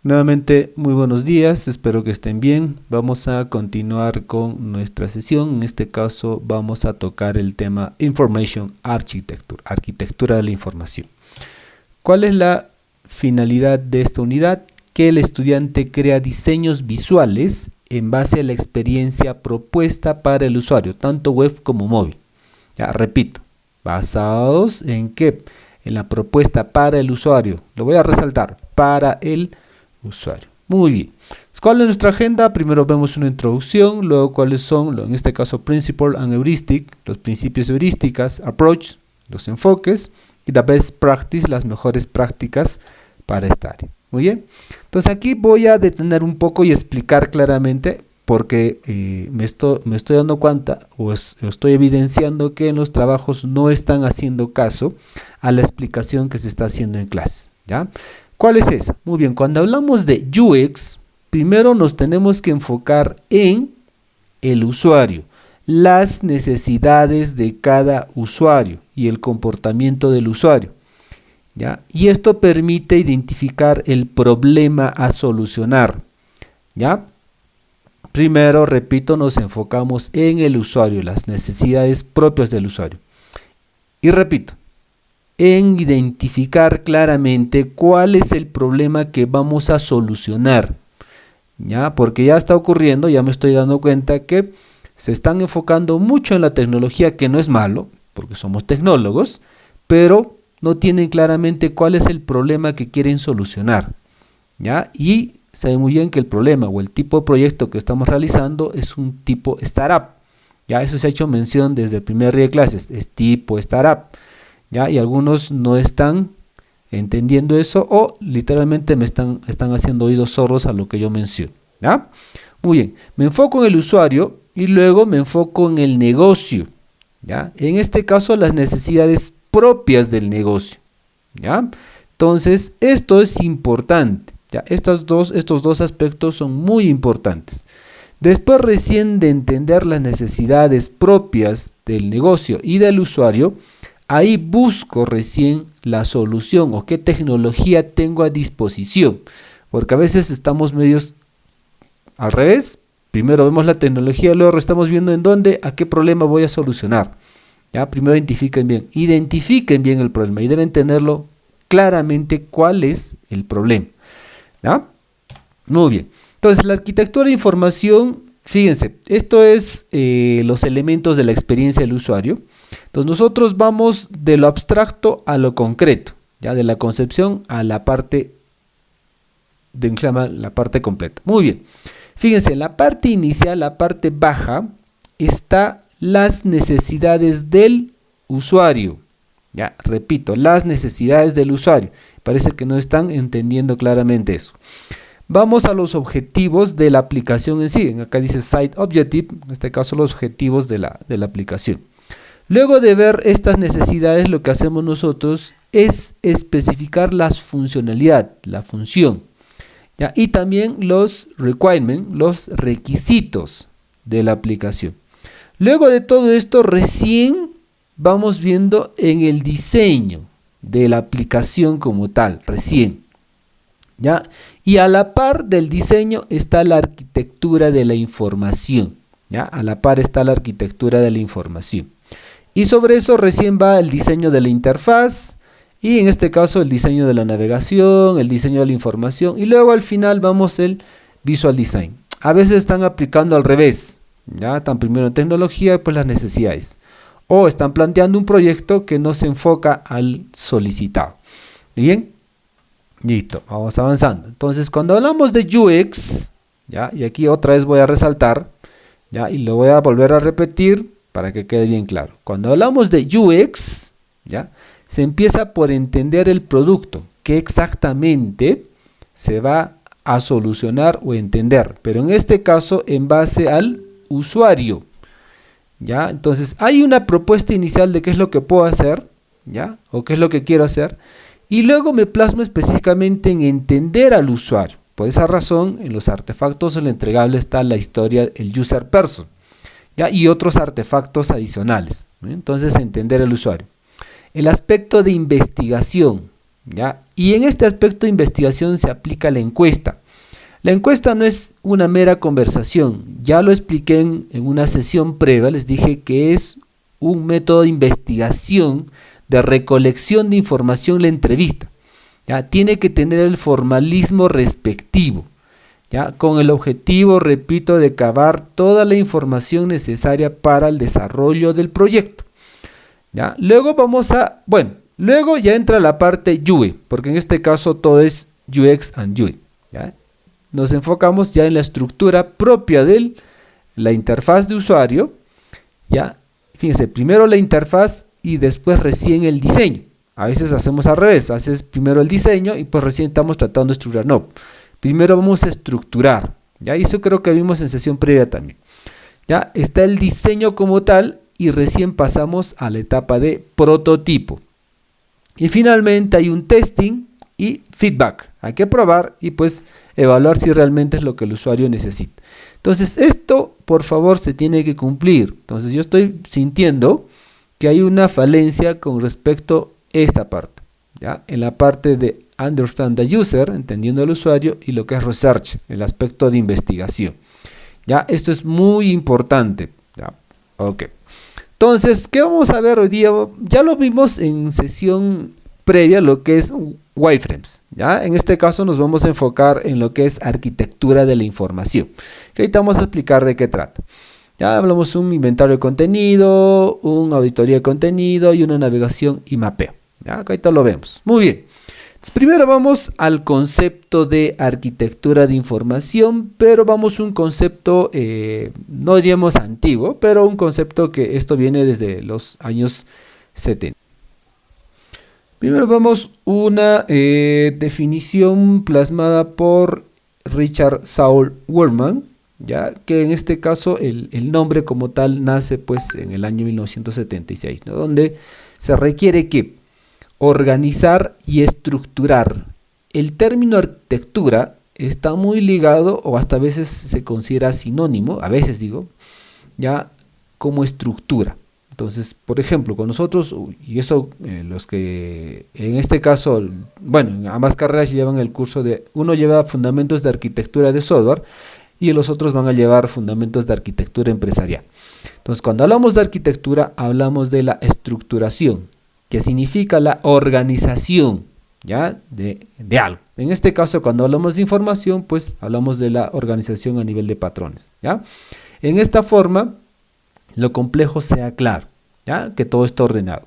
Nuevamente, muy buenos días, espero que estén bien. Vamos a continuar con nuestra sesión. En este caso vamos a tocar el tema Information Architecture, arquitectura de la información. ¿Cuál es la finalidad de esta unidad? Que el estudiante crea diseños visuales en base a la experiencia propuesta para el usuario, tanto web como móvil. Ya, repito, basados en qué? En la propuesta para el usuario. Lo voy a resaltar, para el usuario. Muy bien. ¿Cuál es nuestra agenda? Primero vemos una introducción, luego cuáles son, en este caso, Principle and Heuristic, los principios heurísticas, Approach, los enfoques, y la Best Practice, las mejores prácticas para esta área. Muy bien. Entonces aquí voy a detener un poco y explicar claramente porque me estoy dando cuenta o estoy evidenciando que en los trabajos no están haciendo caso a la explicación que se está haciendo en clase, ¿ya? ¿Cuál es esa? Muy bien, cuando hablamos de UX, primero nos tenemos que enfocar en el usuario, las necesidades de cada usuario y el comportamiento del usuario, ¿ya? Y esto permite identificar el problema a solucionar, ¿ya? Primero, repito, nos enfocamos en el usuario, las necesidades propias del usuario. Y repito, en identificar claramente cuál es el problema que vamos a solucionar, ¿ya? Porque ya está ocurriendo, ya me estoy dando cuenta que se están enfocando mucho en la tecnología, que no es malo, porque somos tecnólogos, pero no tienen claramente cuál es el problema que quieren solucionar, ¿ya? Y saben muy bien que el problema o el tipo de proyecto que estamos realizando es un tipo startup, ya eso se ha hecho mención desde el primer día de clases, es tipo startup, ¿ya? Y algunos no están entendiendo eso o literalmente están haciendo oídos sordos a lo que yo menciono, ¿ya? Muy bien, me enfoco en el usuario y luego me enfoco en el negocio, ¿ya? En este caso las necesidades propias del negocio, ¿ya? Entonces esto es importante, ¿ya? Estos dos aspectos son muy importantes. Después recién de entender las necesidades propias del negocio y del usuario, ahí busco recién la solución o qué tecnología tengo a disposición, porque a veces estamos medios al revés. Primero vemos la tecnología, luego estamos viendo en dónde, a qué problema voy a solucionar. ¿Ya? Primero identifiquen bien el problema y deben tenerlo claramente cuál es el problema, ¿ya? Muy bien. Entonces, la arquitectura de información, fíjense, esto es los elementos de la experiencia del usuario. Entonces, nosotros vamos de lo abstracto a lo concreto, ya de la concepción a la parte la parte completa. Muy bien. Fíjense, en la parte inicial, la parte baja, está las necesidades del usuario. Ya, repito, las necesidades del usuario. Parece que no están entendiendo claramente eso. Vamos a los objetivos de la aplicación en sí. Acá dice Site Objective, en este caso los objetivos de la aplicación. Luego de ver estas necesidades, lo que hacemos nosotros es especificar las funcionalidades, la función, ¿ya? Y también los requirements, los requisitos de la aplicación. Luego de todo esto, recién vamos viendo en el diseño de la aplicación como tal, recién, ¿ya? Y a la par del diseño está la arquitectura de la información, ¿ya? A la par está la arquitectura de la información. Y sobre eso recién va el diseño de la interfaz y en este caso el diseño de la navegación, el diseño de la información y luego al final vamos el visual design. A veces están aplicando al revés, ya están primero en tecnología y pues las necesidades. O están planteando un proyecto que no se enfoca al solicitado. ¿Bien? Listo, vamos avanzando. Entonces cuando hablamos de UX, ¿ya? Y aquí otra vez voy a resaltar, ¿ya? Y lo voy a volver a repetir para que quede bien claro. Cuando hablamos de UX, ¿ya? Se empieza por entender el producto, qué exactamente se va a solucionar o entender, pero en este caso en base al usuario, ¿ya? Entonces hay una propuesta inicial de qué es lo que puedo hacer, ¿ya? O qué es lo que quiero hacer, y luego me plasmo específicamente en entender al usuario. Por esa razón, en los artefactos del entregable está la historia, el user person, ¿ya? Y otros artefactos adicionales, ¿eh? Entonces entender al usuario. El aspecto de investigación, ¿ya? Y en este aspecto de investigación se aplica la encuesta. La encuesta no es una mera conversación, ya lo expliqué en una sesión previa, les dije que es un método de investigación, de recolección de información, la entrevista. ¿Ya? Tiene que tener el formalismo respectivo, ¿ya? Con el objetivo, repito, de cavar toda la información necesaria para el desarrollo del proyecto. ¿Ya? Luego luego ya entra la parte UI, porque en este caso todo es UX and UI, ¿ya? Nos enfocamos ya en la estructura propia de la interfaz de usuario, ¿ya? Fíjense, primero la interfaz y después recién el diseño. A veces hacemos al revés, haces primero el diseño y pues recién estamos tratando de estructurar. No, primero vamos a estructurar, ¿ya? Y eso creo que vimos en sesión previa también. Ya está el diseño como tal y recién pasamos a la etapa de prototipo. Y finalmente hay un testing y feedback. Hay que probar y pues evaluar si realmente es lo que el usuario necesita. Entonces esto por favor se tiene que cumplir. Entonces yo estoy sintiendo que hay una falencia con respecto a esta parte, ¿ya? En la parte de understand the user, entendiendo al usuario, y lo que es research, el aspecto de investigación. ¿Ya? Esto es muy importante, ¿ya? Ok. Entonces, ¿qué vamos a ver hoy día? Ya lo vimos en sesión previa, lo que es wireframes, ¿ya? En este caso nos vamos a enfocar en lo que es arquitectura de la información. Que ahorita vamos a explicar de qué trata. Ya hablamos un inventario de contenido, una auditoría de contenido y una navegación y mapeo. ¿Ya? Ahorita lo vemos. Muy bien. Entonces, primero vamos al concepto de arquitectura de información, pero vamos a un concepto, no diríamos antiguo, pero un concepto que esto viene desde los años 70. Primero vamos una definición plasmada por Richard Saul Wurman, ya que en este caso el nombre como tal nace pues en el año 1976, ¿no? Donde se requiere que organizar y estructurar. El término arquitectura está muy ligado o hasta a veces se considera sinónimo, a veces digo, ya como estructura. Entonces, por ejemplo, con nosotros, y eso los que en este caso, bueno, en ambas carreras llevan el curso de, uno lleva fundamentos de arquitectura de software y los otros van a llevar fundamentos de arquitectura empresarial. Entonces, cuando hablamos de arquitectura, hablamos de la estructuración, que significa la organización, ¿ya? de algo. En este caso, cuando hablamos de información, pues hablamos de la organización a nivel de patrones, ¿ya? En esta forma, lo complejo sea claro, ¿ya? Que todo está ordenado.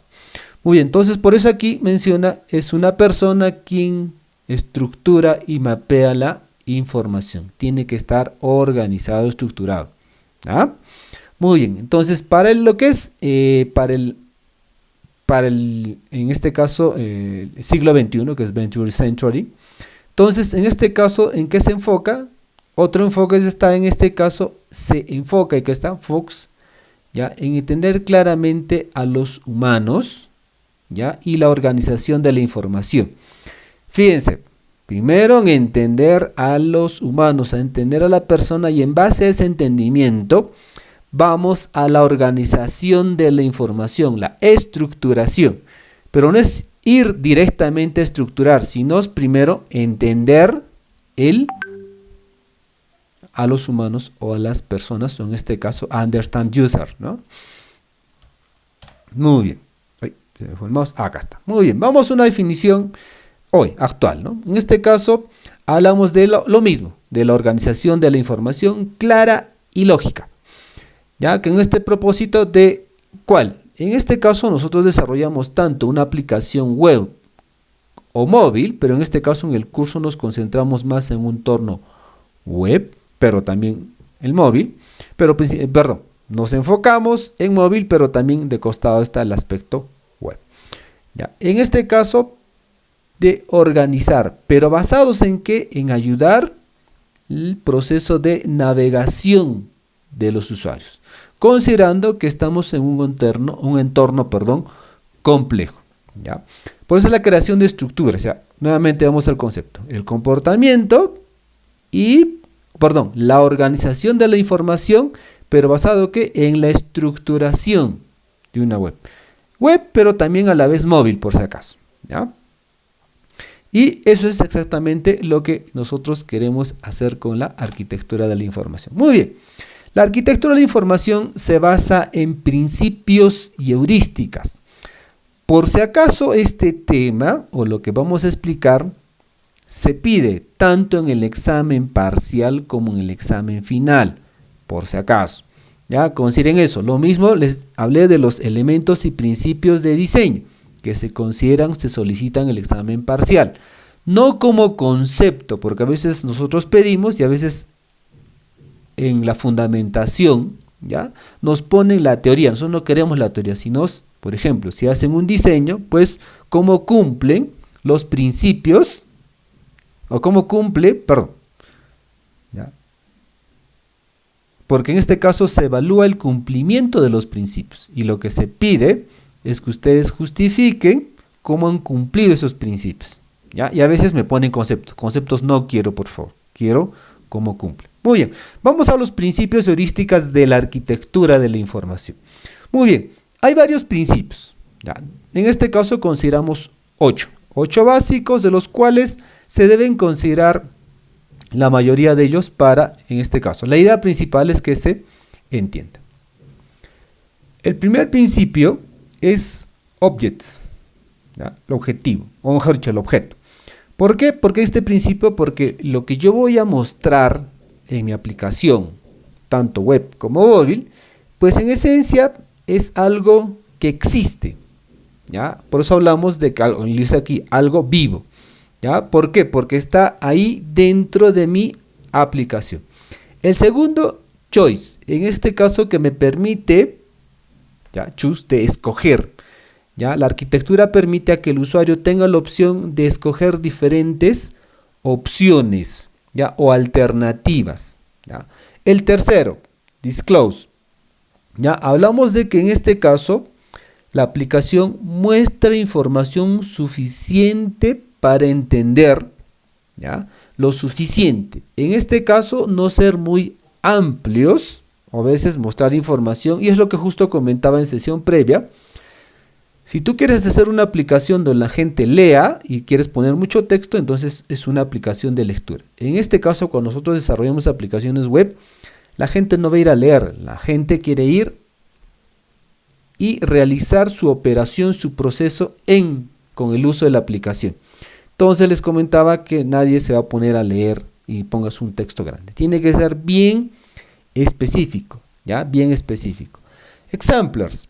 Muy bien, entonces por eso aquí menciona, es una persona quien estructura y mapea la información. Tiene que estar organizado, estructurado, ¿ya? Muy bien, entonces para lo que es, en este caso, siglo XXI, que es 21st Century. Entonces, en este caso, ¿en qué se enfoca? Otro enfoque está en este caso, se enfoca, y que está Fox, ¿ya? En entender claramente a los humanos, ¿ya? Y la organización de la información. Fíjense, primero en entender a los humanos, a entender a la persona, y en base a ese entendimiento, vamos a la organización de la información, la estructuración. Pero no es ir directamente a estructurar, sino primero entender a los humanos o a las personas, o en este caso, understand user, ¿no? Muy bien. Ay, se me fue el mouse. Acá está. Muy bien. Vamos a una definición hoy, actual, ¿no? En este caso, hablamos de lo mismo, de la organización de la información clara y lógica. Ya que en este propósito de ¿cuál? En este caso nosotros desarrollamos tanto una aplicación web o móvil, pero en este caso en el curso nos concentramos más en un entorno web, pero también el móvil, perdón, nos enfocamos en móvil, pero también de costado está el aspecto web. Ya, en este caso de organizar, pero basados en qué? En ayudar el proceso de navegación de los usuarios, considerando que estamos en un entorno complejo, ¿ya? Por eso la creación de estructuras, ¿ya? Nuevamente vamos al concepto, el comportamiento la organización de la información, pero basado ¿qué? En la estructuración de una web, pero también a la vez móvil, por si acaso, ¿ya? Y eso es exactamente lo que nosotros queremos hacer con la arquitectura de la información. Muy bien. La arquitectura de la información se basa en principios y heurísticas. Por si acaso este tema, o lo que vamos a explicar, se pide tanto en el examen parcial como en el examen final, por si acaso. Ya, consideren eso. Lo mismo les hablé de los elementos y principios de diseño que se consideran, se solicitan en el examen parcial. No como concepto, porque a veces nosotros pedimos y a veces en la fundamentación, ¿ya?, nos ponen la teoría. Nosotros no queremos la teoría, sino, por ejemplo, si hacen un diseño, pues cómo cumplen los principios, o cómo cumple, perdón, ¿ya?, porque en este caso se evalúa el cumplimiento de los principios, y lo que se pide es que ustedes justifiquen cómo han cumplido esos principios, ¿ya? Y a veces me ponen conceptos no quiero, por favor, quiero cómo cumple. Muy bien, vamos a los principios heurísticas de la arquitectura de la información. Muy bien, hay varios principios, ¿ya? En este caso consideramos 8 básicos, de los cuales se deben considerar la mayoría de ellos para, en este caso, la idea principal es que se entienda. El primer principio es objects, ¿ya?, el objetivo, o mejor dicho, el objeto. ¿Por qué? Porque este principio, porque lo que yo voy a mostrar en mi aplicación, tanto web como móvil, pues en esencia es algo que existe, ¿ya? Por eso hablamos de que algo, dice aquí, algo vivo, ¿ya? ¿Por qué? Porque está ahí dentro de mi aplicación. El segundo, choice, en este caso que me permite, ¿ya?, choose, de escoger, ¿ya? La arquitectura permite a que el usuario tenga la opción de escoger diferentes opciones, ¿ya?, o alternativas, ¿ya? El tercero, disclose, ¿ya? Hablamos de que en este caso la aplicación muestra información suficiente para entender, ¿ya?, lo suficiente. En este caso, no ser muy amplios, o a veces mostrar información, y es lo que justo comentaba en sesión previa. Si tú quieres hacer una aplicación donde la gente lea y quieres poner mucho texto, entonces es una aplicación de lectura. En este caso, cuando nosotros desarrollamos aplicaciones web, la gente no va a ir a leer, la gente quiere ir y realizar su operación, su proceso con el uso de la aplicación. Entonces les comentaba que nadie se va a poner a leer y pongas un texto grande. Tiene que ser bien específico, ¿ya? Bien específico. Examplers.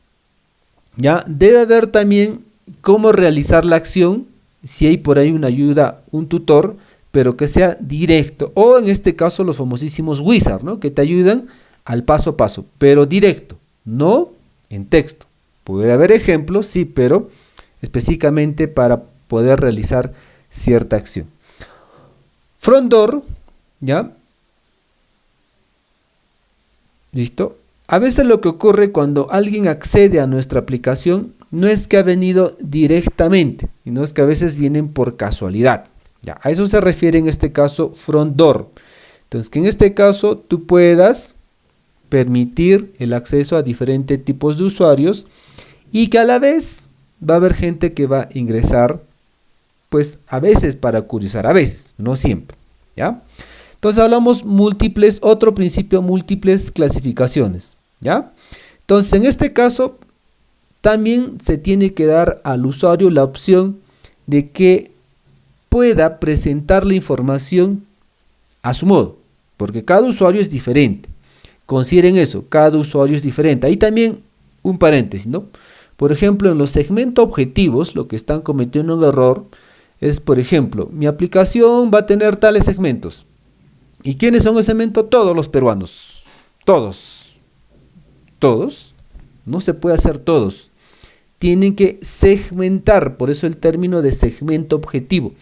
¿Ya? Debe haber también cómo realizar la acción, si hay por ahí una ayuda, un tutor, pero que sea directo, o en este caso los famosísimos wizard, ¿no?, que te ayudan al paso a paso, pero directo, no en texto. Puede haber ejemplos, sí, pero específicamente para poder realizar cierta acción. Front door, ¿ya? ¿Listo? A veces lo que ocurre cuando alguien accede a nuestra aplicación no es que ha venido directamente, sino es que a veces vienen por casualidad. Ya, a eso se refiere en este caso front door. Entonces, que en este caso tú puedas permitir el acceso a diferentes tipos de usuarios y que a la vez va a haber gente que va a ingresar, pues a veces para curiosar, a veces, no siempre, ¿ya? Entonces hablamos múltiples, otro principio, múltiples clasificaciones, ¿ya? Entonces en este caso también se tiene que dar al usuario la opción de que pueda presentar la información a su modo, porque cada usuario es diferente. Consideren eso, cada usuario es diferente. Ahí también un paréntesis, ¿no? Por ejemplo, en los segmentos objetivos, lo que están cometiendo un error es, por ejemplo, mi aplicación va a tener tales segmentos. ¿Y quiénes son ese segmento? Todos los peruanos. Todos. Todos. No se puede hacer todos. Tienen que segmentar, por eso el término de segmento objetivo.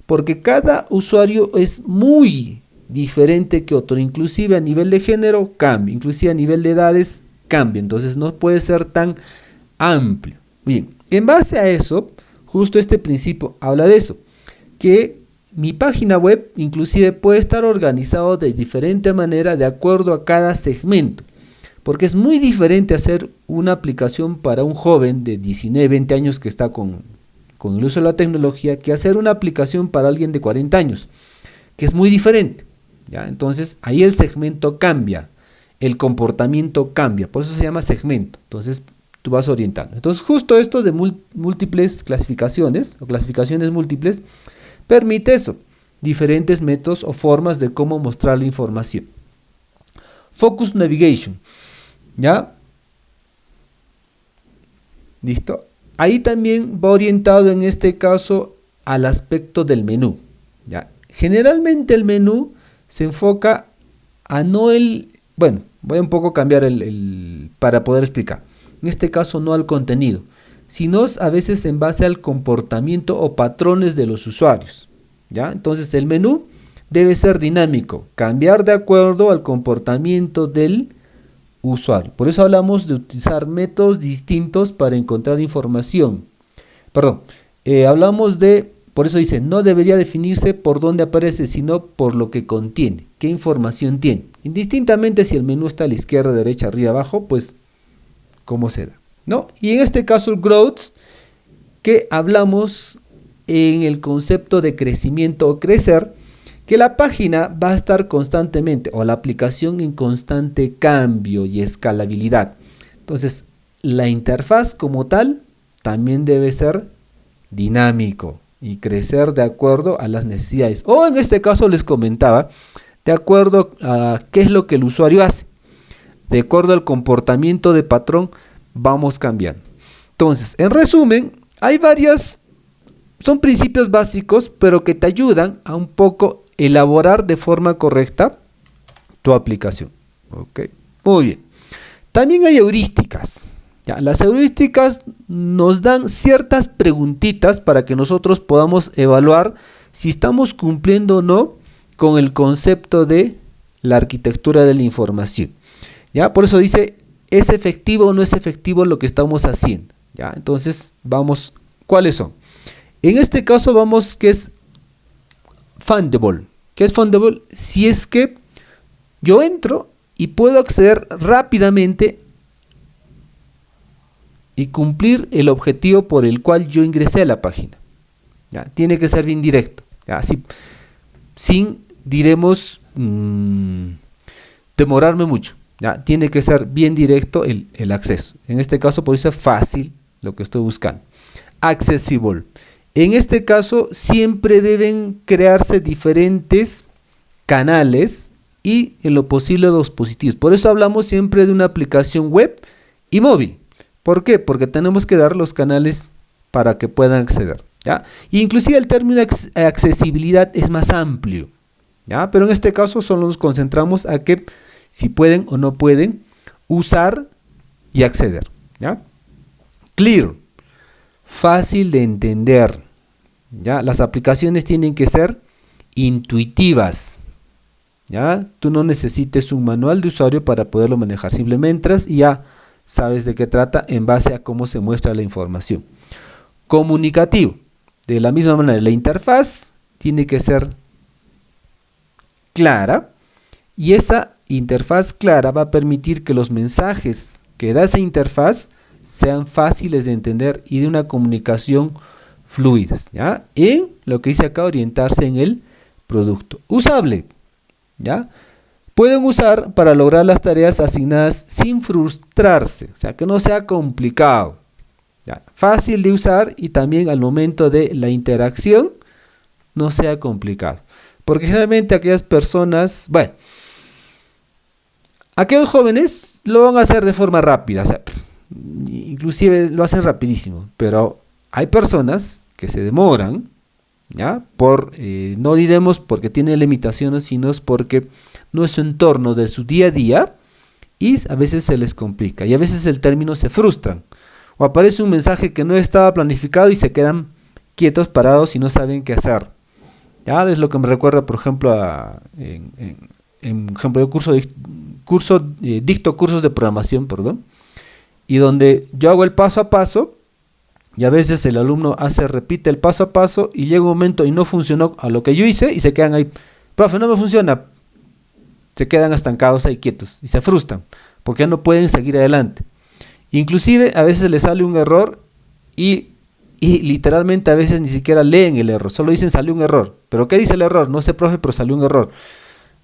Porque cada usuario es muy diferente que otro. Inclusive a nivel de género cambia. Inclusive a nivel de edades cambia. Entonces no puede ser tan amplio. Bien, en base a eso, justo este principio habla de eso. Que mi página web inclusive puede estar organizado de diferente manera de acuerdo a cada segmento, porque es muy diferente hacer una aplicación para un joven de 19, 20 años que está con con el uso de la tecnología que hacer una aplicación para alguien de 40 años, que es muy diferente, ¿ya? Entonces ahí el segmento cambia, el comportamiento cambia, por eso se llama segmento. Entonces tú vas orientando. Entonces justo esto de múltiples clasificaciones o clasificaciones múltiples permite eso, diferentes métodos o formas de cómo mostrar la información. Focus Navigation, ¿ya? ¿Listo? Ahí también va orientado en este caso al aspecto del menú, ¿ya? Generalmente el menú se enfoca a no el... Bueno, voy a un poco cambiar para poder explicar. En este caso no al contenido, sino a veces en base al comportamiento o patrones de los usuarios, ¿ya? Entonces el menú debe ser dinámico, cambiar de acuerdo al comportamiento del usuario. Por eso hablamos de utilizar métodos distintos para encontrar información. Por eso dice, no debería definirse por dónde aparece, sino por lo que contiene, qué información tiene. Indistintamente si el menú está a la izquierda, derecha, arriba, abajo, pues cómo se da, ¿no? Y en este caso el growth, que hablamos en el concepto de crecimiento o crecer, que la página va a estar constantemente, o la aplicación en constante cambio y escalabilidad. Entonces, la interfaz como tal también debe ser dinámico y crecer de acuerdo a las necesidades. O en este caso les comentaba, de acuerdo a qué es lo que el usuario hace. De acuerdo al comportamiento de patrón, vamos cambiando. Entonces, en resumen, hay son principios básicos, pero que te ayudan a un poco elaborar de forma correcta tu aplicación. Ok, muy bien. También hay heurísticas. Ya, las heurísticas nos dan ciertas preguntitas para que nosotros podamos evaluar si estamos cumpliendo o no con el concepto de la arquitectura de la información. ¿Ya? Por eso dice, ¿es efectivo o no es efectivo lo que estamos haciendo? ¿Ya? Entonces, vamos, ¿cuáles son? En este caso vamos que es fundable. ¿Qué es fundable? Si es que yo entro y puedo acceder rápidamente y cumplir el objetivo por el cual yo ingresé a la página. ¿Ya? Tiene que ser bien directo. ¿Ya? Sin, diremos, demorarme mucho. ¿Ya? Tiene que ser bien directo el acceso. En este caso puede ser fácil lo que estoy buscando. Accessible. En este caso siempre deben crearse diferentes canales y en lo posible dispositivos. Por eso hablamos siempre de una aplicación web y móvil. ¿Por qué? Porque tenemos que dar los canales para que puedan acceder, ¿ya? Inclusive el término accesibilidad es más amplio, ¿ya? Pero en este caso solo nos concentramos a que si pueden o no pueden usar y acceder, ¿ya? Clear, fácil de entender, ¿ya? Las aplicaciones tienen que ser intuitivas, ¿ya? Tú no necesites un manual de usuario para poderlo manejar, simplemente entras y ya sabes de qué trata en base a cómo se muestra la información. Comunicativo, de la misma manera, la interfaz tiene que ser clara y esa interfaz clara va a permitir que los mensajes que da esa interfaz sean fáciles de entender y de una comunicación fluida, ¿ya? En lo que dice acá, orientarse en el producto. Usable, ¿ya? Pueden usar para lograr las tareas asignadas sin frustrarse, o sea, que no sea complicado, ¿ya? Fácil de usar y también al momento de la interacción no sea complicado. Porque generalmente aquellas personas, bueno, aquellos jóvenes lo van a hacer de forma rápida, o sea, inclusive lo hacen rapidísimo, pero hay personas que se demoran, ¿ya? No diremos porque tienen limitaciones, sino es porque no es su entorno de su día a día y a veces se les complica y a veces el término se frustran o aparece un mensaje que no estaba planificado y se quedan quietos, parados y no saben qué hacer. Ya es lo que me recuerda, por ejemplo, dicto cursos de programación, y donde yo hago el paso a paso y a veces el alumno repite el paso a paso y llega un momento y no funcionó a lo que yo hice y se quedan ahí, profe, no me funciona, se quedan estancados ahí quietos y se frustran porque ya no pueden seguir adelante. Inclusive a veces les sale un error y y literalmente a veces ni siquiera leen el error, solo dicen salió un error. ¿Pero qué dice el error? No sé, profe, pero salió un error.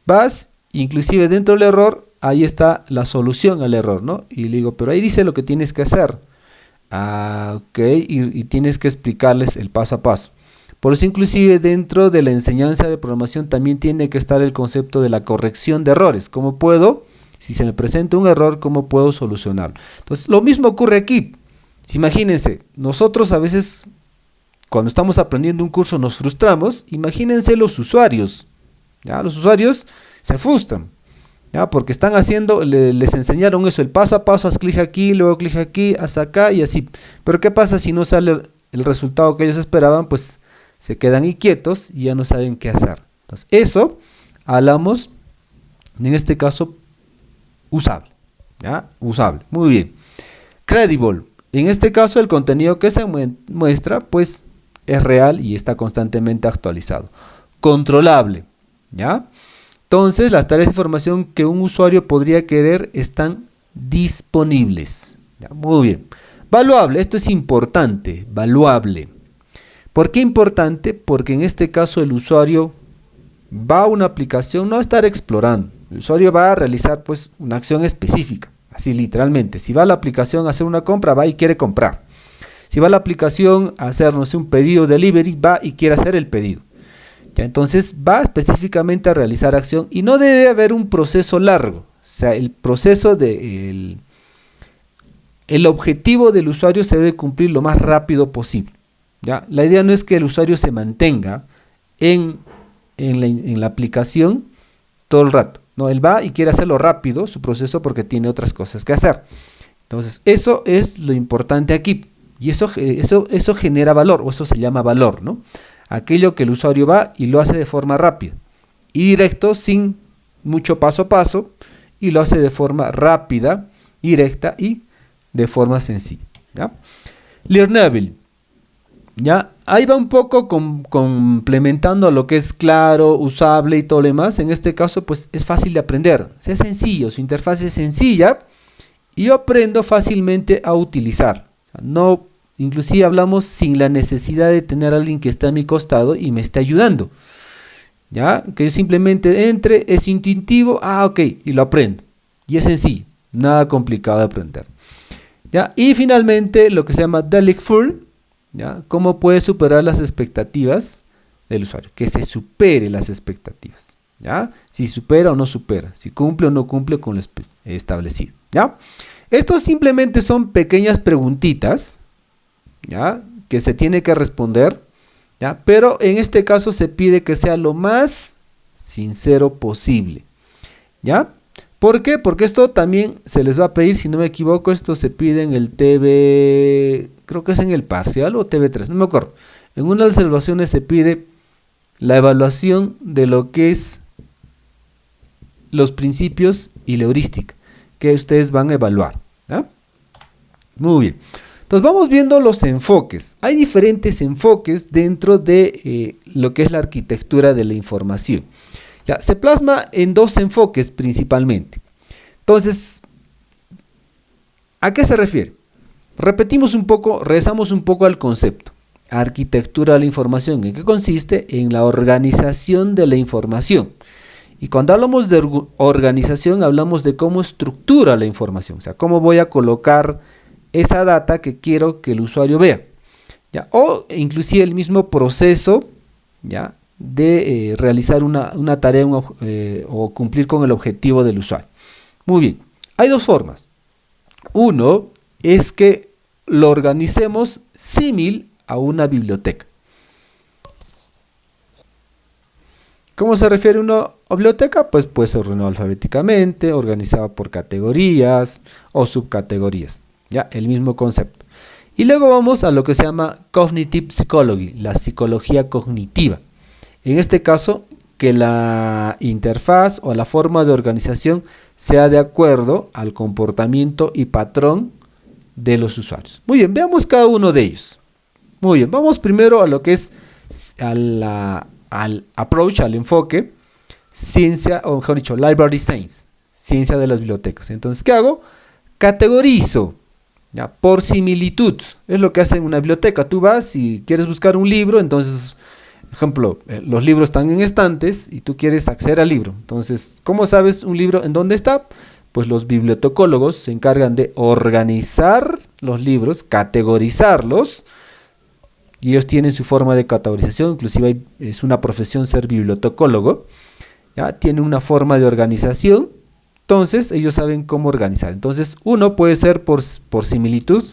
Vas, inclusive dentro del error, ahí está la solución al error, ¿no? Y le digo, pero ahí dice lo que tienes que hacer. Ok, y tienes que explicarles el paso a paso. Por eso inclusive dentro de la enseñanza de programación también tiene que estar el concepto de la corrección de errores. ¿Cómo puedo, si se me presenta un error, cómo puedo solucionarlo? Entonces, lo mismo ocurre aquí. Imagínense, nosotros a veces, cuando estamos aprendiendo un curso, nos frustramos. Imagínense los usuarios. ¿Ya? Los usuarios se frustran, ¿ya? Porque están haciendo, les enseñaron eso, el paso a paso, haz clic aquí, luego clic aquí, haz acá y así. Pero ¿qué pasa si no sale el resultado que ellos esperaban? Pues se quedan inquietos y ya no saben qué hacer. Entonces, eso hablamos, en este caso, usable. ¿Ya? Usable. Muy bien. Credible. En este caso, el contenido que se muestra, pues, es real y está constantemente actualizado. Controlable. ¿Ya? Entonces, las tareas de información que un usuario podría querer están disponibles. ¿Ya? Muy bien. Valuable. Esto es importante. Valuable. ¿Por qué importante? Porque en este caso el usuario va a una aplicación, no a estar explorando. El usuario va a realizar pues una acción específica, así literalmente. Si va a la aplicación a hacer una compra, va y quiere comprar. Si va a la aplicación a hacer, no sé, un pedido delivery, va y quiere hacer el pedido. Ya, entonces va específicamente a realizar acción y no debe haber un proceso largo. O sea, el proceso el objetivo del usuario se debe cumplir lo más rápido posible. ¿Ya? La idea no es que el usuario se mantenga en la aplicación todo el rato. No, él va y quiere hacerlo rápido, su proceso, porque tiene otras cosas que hacer. Entonces, eso es lo importante aquí. Y eso genera valor, o eso se llama valor, ¿no? Aquello que el usuario va y lo hace de forma rápida y directo, sin mucho paso a paso, y lo hace de forma rápida, directa y de forma sencilla. ¿Ya? Learnable. ¿Ya? Ahí va un poco complementando lo que es claro, usable y todo lo demás. En este caso, pues es fácil de aprender. O sea, es sencillo, su interfaz es sencilla y yo aprendo fácilmente a utilizar. O sea, no, inclusive hablamos sin la necesidad de tener a alguien que está a mi costado y me esté ayudando. ¿Ya? Que yo simplemente entre, es intuitivo, ok, y lo aprendo. Y es sencillo, nada complicado de aprender. ¿Ya? Y finalmente, lo que se llama delightful. ¿Ya? ¿Cómo puede superar las expectativas del usuario? Que se supere las expectativas. ¿Ya? Si supera o no supera, si cumple o no cumple con lo establecido. ¿Ya? Estos simplemente son pequeñas preguntitas, ¿ya? Que se tiene que responder, ¿ya? Pero en este caso se pide que sea lo más sincero posible. ¿Ya? ¿Por qué? Porque esto también se les va a pedir, si no me equivoco, esto se pide en el TV, creo que es en el parcial o TV3, no me acuerdo. En una de las evaluaciones se pide la evaluación de lo que es los principios y la heurística que ustedes van a evaluar. ¿Ya? Muy bien. Entonces vamos viendo los enfoques. Hay diferentes enfoques dentro de lo que es la arquitectura de la información. Ya, se plasma en dos enfoques principalmente. Entonces, ¿a qué se refiere? Repetimos un poco, regresamos un poco al concepto. Arquitectura de la información, ¿en qué consiste? En la organización de la información. Y cuando hablamos de organización, hablamos de cómo estructura la información. O sea, cómo voy a colocar esa data que quiero que el usuario vea. ¿Ya? O inclusive el mismo proceso, ¿ya? De realizar una tarea o cumplir con el objetivo del usuario. Muy bien, hay dos formas. Uno es que lo organicemos símil a una biblioteca. ¿Cómo se refiere a una biblioteca? Pues puede ser ordenado alfabéticamente, organizada por categorías o subcategorías. Ya, el mismo concepto. Y luego vamos a lo que se llama Cognitive Psychology, la psicología cognitiva. En este caso, que la interfaz o la forma de organización sea de acuerdo al comportamiento y patrón de los usuarios. Muy bien, veamos cada uno de ellos. Muy bien, vamos primero a lo que es al approach, al enfoque, ciencia, o mejor dicho, library science, ciencia de las bibliotecas. Entonces, ¿qué hago? Categorizo. ¿ya? Por similitud, es lo que hace en una biblioteca. Tú vas y quieres buscar un libro, entonces, ejemplo, los libros están en estantes y tú quieres acceder al libro. Entonces, ¿cómo sabes un libro en dónde está? Pues los bibliotecólogos se encargan de organizar los libros, categorizarlos, y ellos tienen su forma de categorización. Inclusive es una profesión ser bibliotecólogo, ¿ya? Tienen una forma de organización, entonces ellos saben cómo organizar. Entonces uno puede ser por similitud,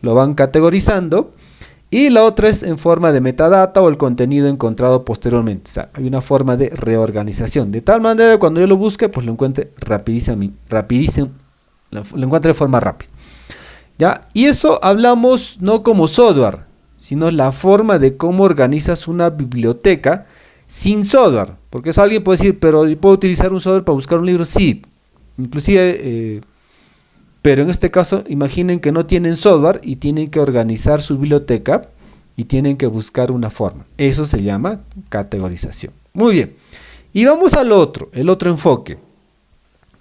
lo van categorizando, y la otra es en forma de metadata o el contenido encontrado posteriormente. O sea, hay una forma de reorganización, de tal manera que cuando yo lo busque, pues lo encuentre rapidísimo, lo encuentre de forma rápida, ¿ya? Y eso hablamos no como software, sino la forma de cómo organizas una biblioteca sin software. Porque eso alguien puede decir, pero ¿puedo utilizar un software para buscar un libro? Sí, inclusive, pero en este caso imaginen que no tienen software y tienen que organizar su biblioteca y tienen que buscar una forma. Eso se llama categorización. Muy bien, y vamos al otro, el otro enfoque.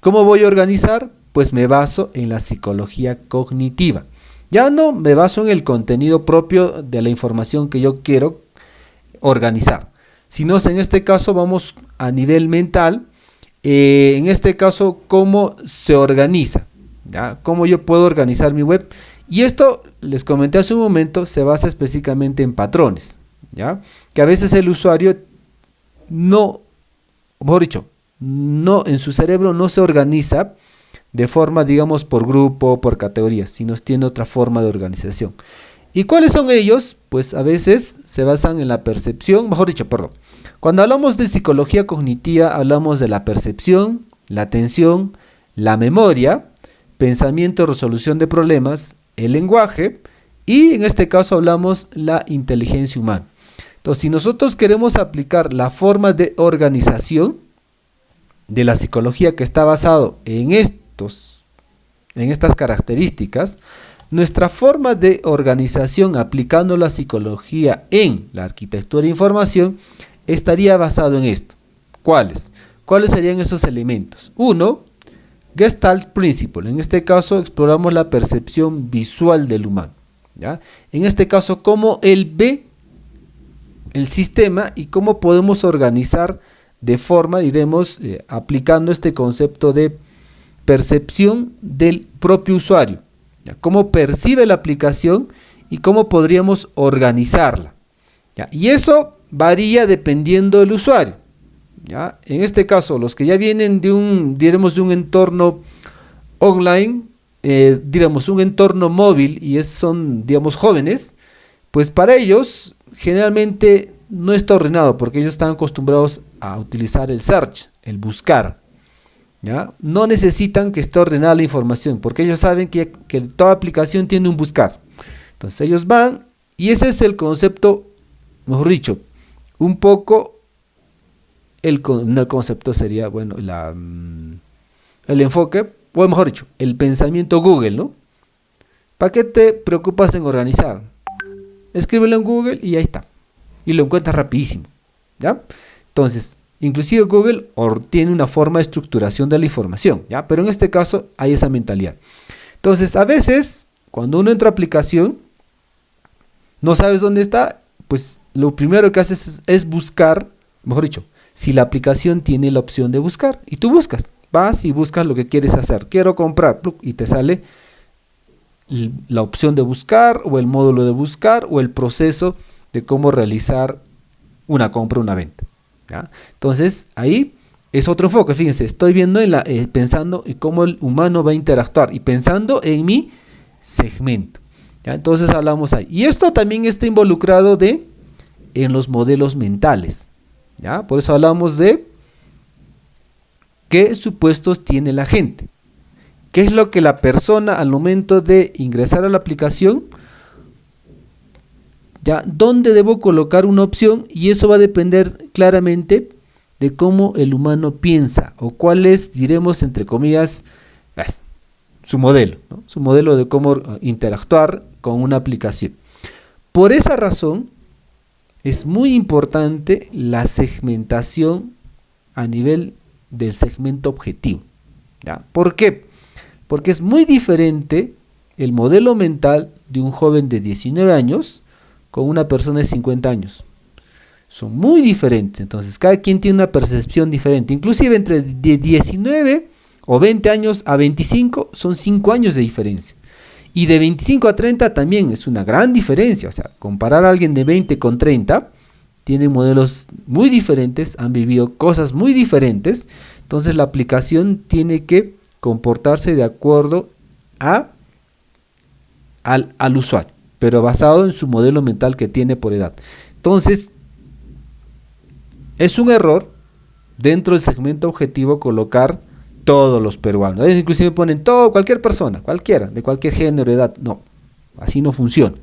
¿Cómo voy a organizar? Pues me baso en la psicología cognitiva. Ya no me baso en el contenido propio de la información que yo quiero organizar, sino en este caso vamos a nivel mental. En este caso, ¿cómo se organiza? ¿Ya? ¿Cómo yo puedo organizar mi web? Y esto, les comenté hace un momento, se basa específicamente en patrones, ¿ya? Que a veces el usuario no, mejor dicho, no, en su cerebro no se organiza de forma, digamos, por grupo, por categorías, sino tiene otra forma de organización. ¿Y cuáles son ellos? Pues a veces se basan en la percepción, mejor dicho, perdón. Cuando hablamos de psicología cognitiva, hablamos de la percepción, la atención, la memoria, pensamiento, resolución de problemas, el lenguaje, y en este caso hablamos la inteligencia humana. Entonces, si nosotros queremos aplicar la forma de organización de la psicología que está basado en estas características, nuestra forma de organización aplicando la psicología en la arquitectura de información estaría basado en esto. ¿Cuáles? ¿Cuáles serían esos elementos? Uno, Gestalt Principle. En este caso exploramos la percepción visual del humano, ¿ya? En este caso, cómo él ve el sistema y cómo podemos organizar de forma, diremos, aplicando este concepto de percepción del propio usuario, ¿ya? Cómo percibe la aplicación y cómo podríamos organizarla, ¿ya? Y eso varía dependiendo del usuario, ¿ya? En este caso, los que ya vienen de un entorno online, diremos un entorno móvil y son, digamos, jóvenes, pues para ellos generalmente no está ordenado porque ellos están acostumbrados a utilizar el search, el buscar, ¿ya? No necesitan que esté ordenada la información porque ellos saben que toda aplicación tiene un buscar. Entonces ellos van y ese es el concepto, mejor dicho, un poco el concepto sería, bueno, el enfoque, o mejor dicho, el pensamiento Google, ¿no? ¿Para qué te preocupas en organizar? Escríbelo en Google y ahí está. Y lo encuentras rapidísimo, ¿ya? Entonces, inclusive Google tiene una forma de estructuración de la información, ¿ya? Pero en este caso hay esa mentalidad. Entonces, a veces, cuando uno entra a aplicación, no sabes dónde está, pues lo primero que haces es buscar, mejor dicho, si la aplicación tiene la opción de buscar, y tú buscas, vas y buscas lo que quieres hacer. Quiero comprar, y te sale la opción de buscar, o el módulo de buscar, o el proceso de cómo realizar una compra o una venta, ¿ya? Entonces, ahí es otro enfoque. Fíjense, estoy viendo pensando en cómo el humano va a interactuar y pensando en mi segmento, ¿ya? Entonces hablamos ahí. Y esto también está involucrado en los modelos mentales, ¿ya? Por eso hablamos de qué supuestos tiene la gente. ¿Qué es lo que la persona al momento de ingresar a la aplicación, ya, dónde debo colocar una opción? Y eso va a depender claramente de cómo el humano piensa o cuál es, diremos, entre comillas, su modelo, ¿no? Su modelo de cómo interactuar con una aplicación. Por esa razón, es muy importante la segmentación a nivel del segmento objetivo, ¿ya? ¿Por qué? Porque es muy diferente el modelo mental de un joven de 19 años con una persona de 50 años. Son muy diferentes, entonces cada quien tiene una percepción diferente, inclusive entre de 19 o 20 años a 25 son 5 años de diferencia. Y de 25 a 30 también es una gran diferencia, o sea, comparar a alguien de 20 con 30, tienen modelos muy diferentes, han vivido cosas muy diferentes, entonces la aplicación tiene que comportarse de acuerdo al usuario, pero basado en su modelo mental que tiene por edad. Entonces, es un error dentro del segmento objetivo colocar todos los peruanos. Ellos inclusive ponen todo, cualquier persona, cualquiera, de cualquier género, edad. No, así no funciona.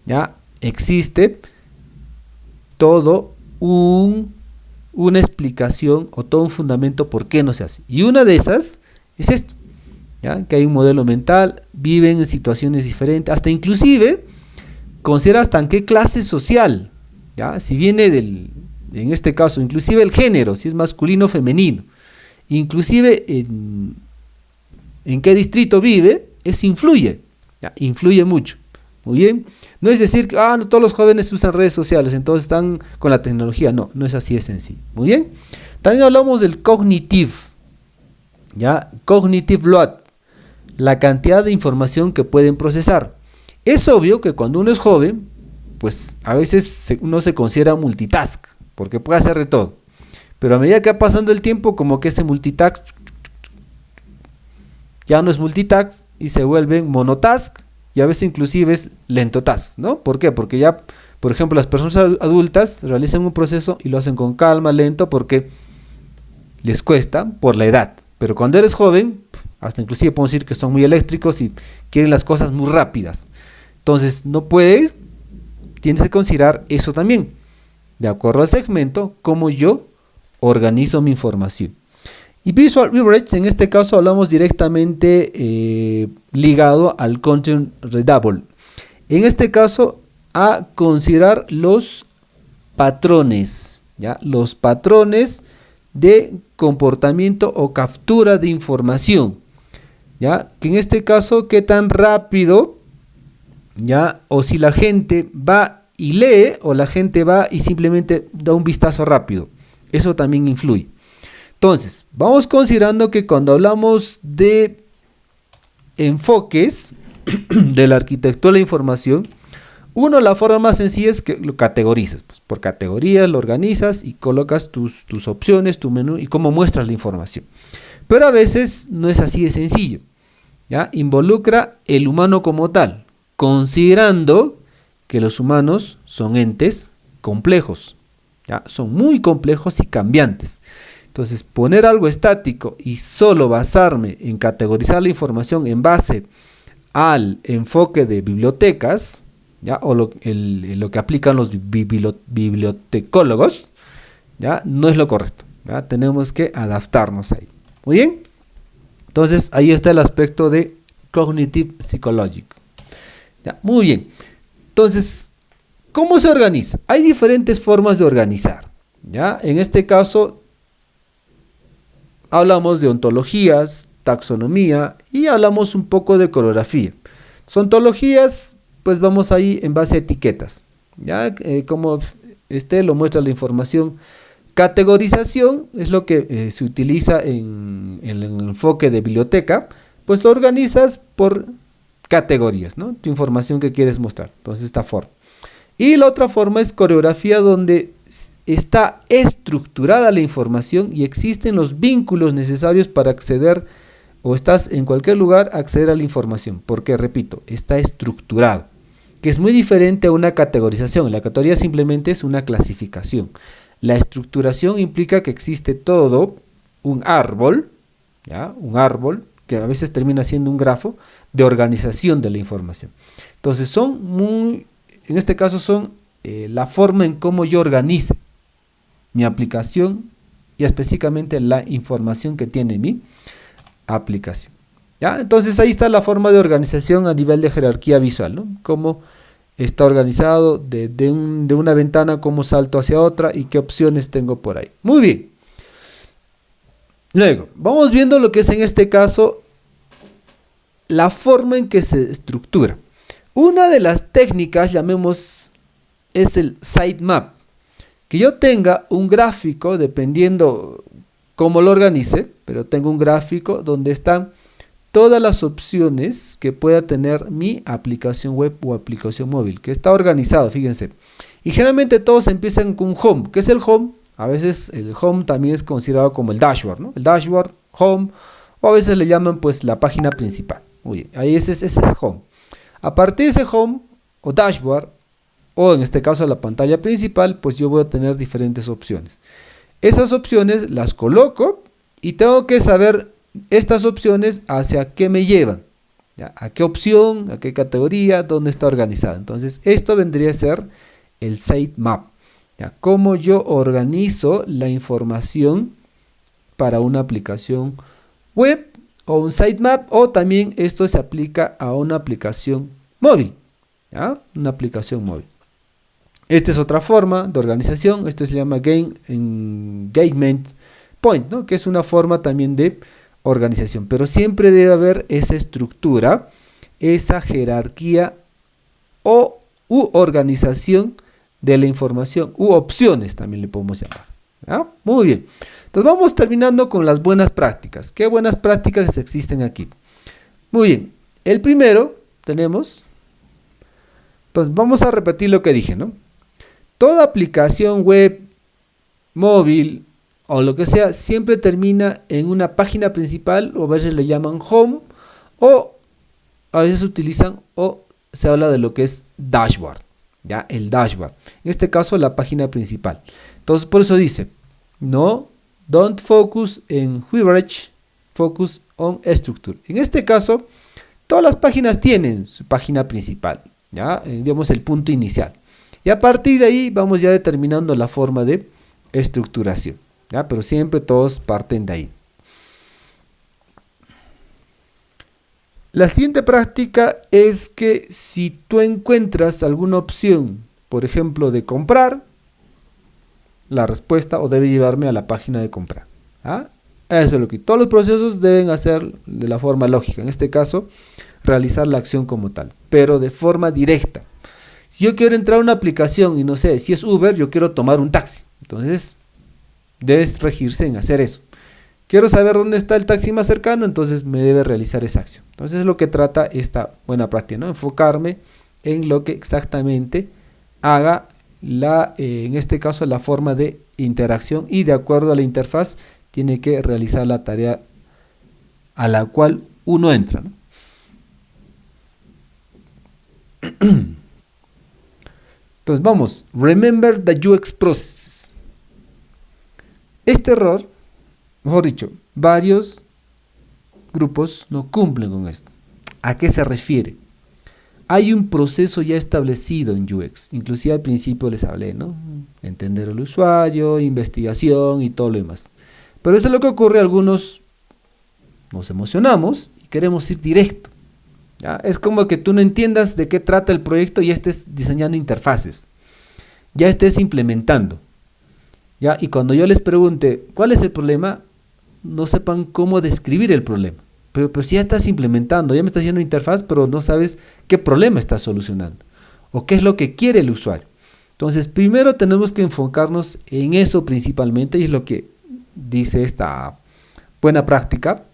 Ya existe todo una explicación o todo un fundamento por qué no se hace. Y una de esas es esto, ¿ya? Que hay un modelo mental, viven en situaciones diferentes, hasta inclusive considera hasta en qué clase social, ¿ya? Si viene en este caso, inclusive el género, si es masculino o femenino, inclusive en qué distrito vive, influye, ¿ya? Influye mucho. Muy bien, no es decir que no todos los jóvenes usan redes sociales, entonces están con la tecnología. No, no es así de sencillo. Muy bien, también hablamos del cognitive, ¿ya? Cognitive load, la cantidad de información que pueden procesar. Es obvio que cuando uno es joven, pues a veces uno se considera multitask, porque puede hacer de todo. Pero a medida que va pasando el tiempo, como que ese multitask ya no es multitask y se vuelve monotask, y a veces inclusive es lentotask, ¿no? ¿Por qué? Porque ya, por ejemplo, las personas adultas realizan un proceso y lo hacen con calma, lento, porque les cuesta por la edad. Pero cuando eres joven, hasta inclusive podemos decir que son muy eléctricos y quieren las cosas muy rápidas. Entonces, no puedes, tienes que considerar eso también, de acuerdo al segmento, cómo yo organizo mi información. Y Visual Leverage, en este caso hablamos directamente ligado al Content Readable. En este caso, a considerar los patrones, ¿ya? Los patrones de comportamiento o captura de información, ¿ya? Que en este caso, qué tan rápido, ¿ya? O si la gente va y lee, o la gente va y simplemente da un vistazo rápido. Eso también influye. Entonces, vamos considerando que cuando hablamos de enfoques de la arquitectura de la información, la forma más sencilla es que lo categorizas. Pues por categorías lo organizas y colocas tus opciones, tu menú y cómo muestras la información. Pero a veces no es así de sencillo, ¿ya? Involucra el humano como tal, considerando que los humanos son entes complejos, ¿ya? Son muy complejos y cambiantes. Entonces, poner algo estático y solo basarme en categorizar la información en base al enfoque de bibliotecas, ¿ya? O lo que aplican los bibliotecólogos, ¿ya? No es lo correcto, ¿ya? Tenemos que adaptarnos ahí. Muy bien. Entonces, ahí está el aspecto de Cognitive Psychology. ¿Ya? Muy bien. Entonces, ¿cómo se organiza? Hay diferentes formas de organizar, ¿ya? En este caso, hablamos de ontologías, taxonomía y hablamos un poco de coreografía. Ontologías, pues vamos ahí en base a etiquetas, ¿ya? Como lo muestra la información. Categorización es lo que se utiliza en el enfoque de biblioteca, pues lo organizas por categorías, ¿no? Tu información que quieres mostrar. Entonces, esta forma. Y la otra forma es coreografía, donde está estructurada la información y existen los vínculos necesarios para acceder, o estás en cualquier lugar, acceder a la información, porque repito, está estructurado, que es muy diferente a una categorización. La categoría simplemente es una clasificación. La estructuración implica que existe todo un árbol, ¿ya? Un árbol que a veces termina siendo un grafo de organización de la información. Entonces en este caso son la forma en cómo yo organizo mi aplicación y específicamente la información que tiene mi aplicación, ¿ya? Entonces ahí está la forma de organización a nivel de jerarquía visual, ¿no? Cómo está organizado de una ventana, cómo salto hacia otra y qué opciones tengo por ahí. Muy bien. Luego, vamos viendo lo que es en este caso la forma en que se estructura. Una de las técnicas, llamemos, es el sitemap. Que yo tenga un gráfico, dependiendo cómo lo organice, pero tengo un gráfico donde están todas las opciones que pueda tener mi aplicación web o aplicación móvil, que está organizado, fíjense. Y generalmente todos empiezan con home. ¿Qué es el home? A veces el home también es considerado como el dashboard, ¿no? El dashboard, home, o a veces le llaman pues la página principal. Oye, ahí ese es home. A partir de ese home o dashboard, o en este caso la pantalla principal, pues yo voy a tener diferentes opciones. Esas opciones las coloco y tengo que saber estas opciones hacia qué me llevan, ¿ya? A qué opción, a qué categoría, dónde está organizado. Entonces esto vendría a ser el sitemap, ¿ya? Cómo yo organizo la información para una aplicación web o un sitemap, o también esto se aplica a una aplicación móvil, ¿ya? Una aplicación móvil. Esta es otra forma de organización. Esto se llama engagement point, ¿no? Que es una forma también de organización, pero siempre debe haber esa estructura, esa jerarquía u organización de la información, u opciones también le podemos llamar, ¿ya? Muy bien, entonces vamos terminando con las buenas prácticas. ¿Qué buenas prácticas existen aquí? Muy bien, el primero tenemos, pues vamos a repetir lo que dije, ¿no? Toda aplicación web, móvil o lo que sea, siempre termina en una página principal, o a veces le llaman home, o a veces utilizan o se habla de lo que es dashboard, ¿ya? El dashboard, en este caso la página principal. Entonces por eso dice, no, don't focus en hierarchy, focus on structure. En este caso, todas las páginas tienen su página principal, ¿ya? Digamos el punto inicial. Y a partir de ahí vamos ya determinando la forma de estructuración, ¿ya? Pero siempre todos parten de ahí. La siguiente práctica es que si tú encuentras alguna opción, por ejemplo, de comprar, la respuesta o debe llevarme a la página de comprar, ¿ah? Eso es lo que todos los procesos deben hacer de la forma lógica. En este caso, realizar la acción como tal, pero de forma directa. Si yo quiero entrar a una aplicación y no sé, si es Uber, yo quiero tomar un taxi. Entonces, debes regirse en hacer eso. Quiero saber dónde está el taxi más cercano, entonces me debe realizar esa acción. Entonces, es lo que trata esta buena práctica, ¿no? Enfocarme en lo que exactamente haga en este caso, la forma de interacción, y de acuerdo a la interfaz, tiene que realizar la tarea a la cual uno entra, ¿no? Entonces vamos, remember the UX processes. Este error, mejor dicho, varios grupos no cumplen con esto. ¿A qué se refiere? Hay un proceso ya establecido en UX, inclusive al principio les hablé, ¿no? Entender al usuario, investigación y todo lo demás. Pero eso es lo que ocurre, algunos nos emocionamos y queremos ir directo, ¿ya? Es como que tú no entiendas de qué trata el proyecto y estés diseñando interfaces, ya estés implementando, ¿ya? Y cuando yo les pregunte cuál es el problema, no sepan cómo describir el problema. Pero si ya estás implementando, ya me estás haciendo interfaz, pero no sabes qué problema estás solucionando o qué es lo que quiere el usuario. Entonces, primero tenemos que enfocarnos en eso principalmente, y es lo que dice esta buena práctica,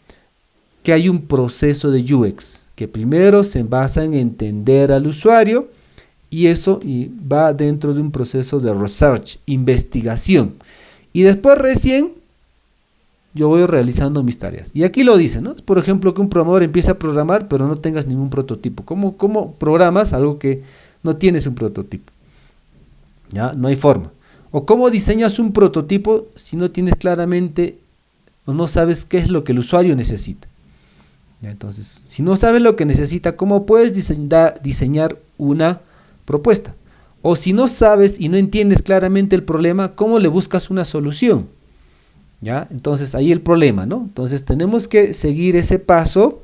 que hay un proceso de UX, que primero se basa en entender al usuario, y eso va dentro de un proceso de research, investigación, y después recién yo voy realizando mis tareas. Y aquí lo dice, ¿no? Por ejemplo, que un programador empieza a programar, pero no tengas ningún prototipo. ¿Cómo programas algo que no tienes un prototipo? ¿Ya? No hay forma. O cómo diseñas un prototipo si no tienes claramente o no sabes qué es lo que el usuario necesita. ¿Ya? Entonces, si no sabes lo que necesita, ¿cómo puedes diseñar una propuesta? O si no sabes y no entiendes claramente el problema, ¿cómo le buscas una solución? ¿Ya? Entonces ahí el problema, ¿no? Entonces tenemos que seguir ese paso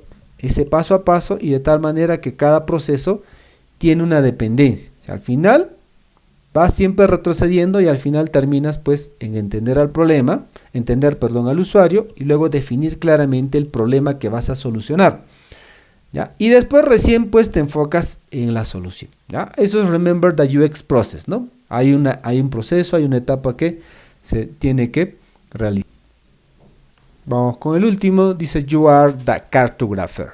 a paso, y de tal manera que cada proceso tiene una dependencia. O sea, al final vas siempre retrocediendo y al final terminas pues en entender al usuario, y luego definir claramente el problema que vas a solucionar. ¿ya? Y después recién pues te enfocas en la solución, ¿ya? Eso es remember the UX process, ¿no? Hay un proceso, hay una etapa que se tiene que realizar. Vamos con el último, dice you are the cartographer.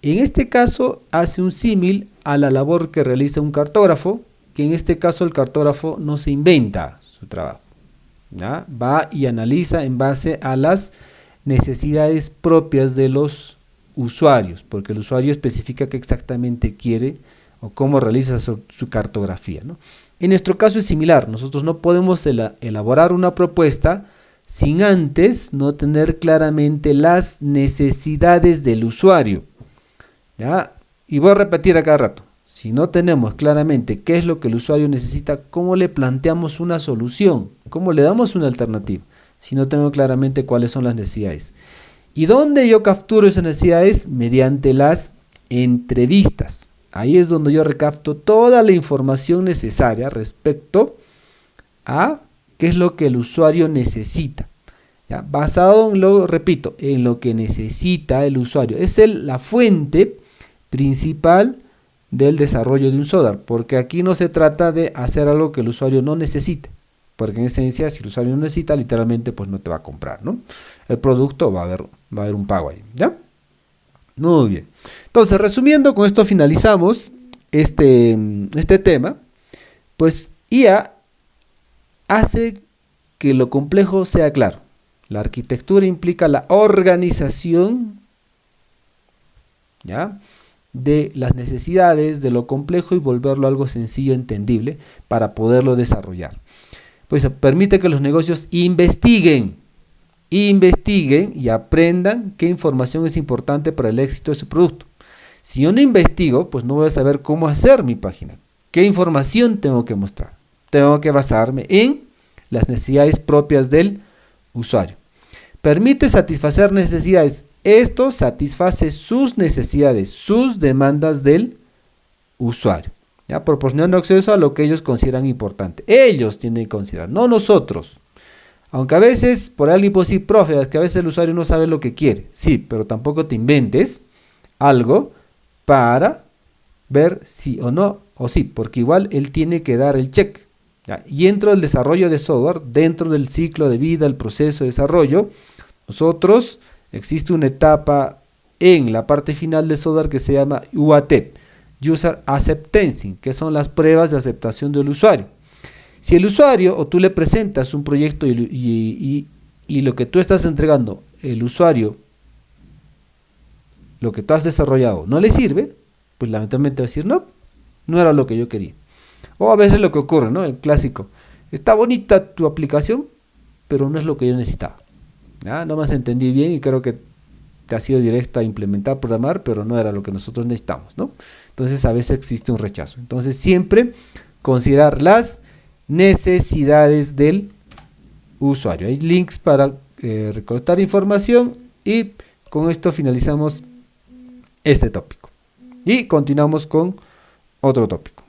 En este caso hace un símil a la labor que realiza un cartógrafo, que en este caso el cartógrafo no se inventa su trabajo, ¿ya? Va y analiza en base a las necesidades propias de los usuarios, porque el usuario especifica qué exactamente quiere o cómo realiza su cartografía, ¿no? En nuestro caso es similar, nosotros no podemos elaborar una propuesta sin antes no tener claramente las necesidades del usuario, ¿ya? Y voy a repetir a cada rato, si no tenemos claramente qué es lo que el usuario necesita, ¿cómo le planteamos una solución? ¿Cómo le damos una alternativa? Si no tengo claramente cuáles son las necesidades. ¿Y dónde yo capturo esas necesidades? Mediante las entrevistas. Ahí es donde yo recapto toda la información necesaria respecto a qué es lo que el usuario necesita, ¿ya? Basado en lo, repito, en lo que necesita el usuario. Es la fuente principal del desarrollo de un software, porque aquí no se trata de hacer algo que el usuario no necesite, porque en esencia si el usuario no necesita, literalmente pues no te va a comprar, ¿no? El producto va a haber un pago ahí, ¿ya? Muy bien. Entonces, resumiendo, con esto finalizamos este tema. Pues IA hace que lo complejo sea claro. La arquitectura implica la organización, ¿ya?, de las necesidades, de lo complejo y volverlo algo sencillo, entendible, para poderlo desarrollar. Pues permite que los negocios investiguen y aprendan qué información es importante para el éxito de su producto. Si yo no investigo, pues no voy a saber cómo hacer mi página. ¿Qué información tengo que mostrar? Tengo que basarme en las necesidades propias del usuario. Permite satisfacer necesidades. Esto satisface sus necesidades, sus demandas del usuario, ¿ya? Proporcionando acceso a lo que ellos consideran importante. Ellos tienen que considerar, no nosotros. Aunque a veces, por alguien puede decir, profe, es que a veces el usuario no sabe lo que quiere. Sí, pero tampoco te inventes algo para ver si o no, o sí, porque igual él tiene que dar el check, ¿ya? Y dentro del desarrollo de software, dentro del ciclo de vida, el proceso de desarrollo, nosotros existe una etapa en la parte final del software que se llama UAT, User Acceptance, que son las pruebas de aceptación del usuario. Si el usuario o tú le presentas un proyecto y lo que tú estás entregando, el usuario, lo que tú has desarrollado, no le sirve, pues lamentablemente va a decir, no era lo que yo quería. O a veces lo que ocurre, ¿no? El clásico, está bonita tu aplicación, pero no es lo que yo necesitaba. ¿Ya? No me has entendido bien y creo que te ha sido directo a implementar, programar, pero no era lo que nosotros necesitamos, ¿no? Entonces a veces existe un rechazo. Entonces siempre considerar las necesidades del usuario. Hay links para recolectar información y con esto finalizamos este tópico. Y continuamos con otro tópico.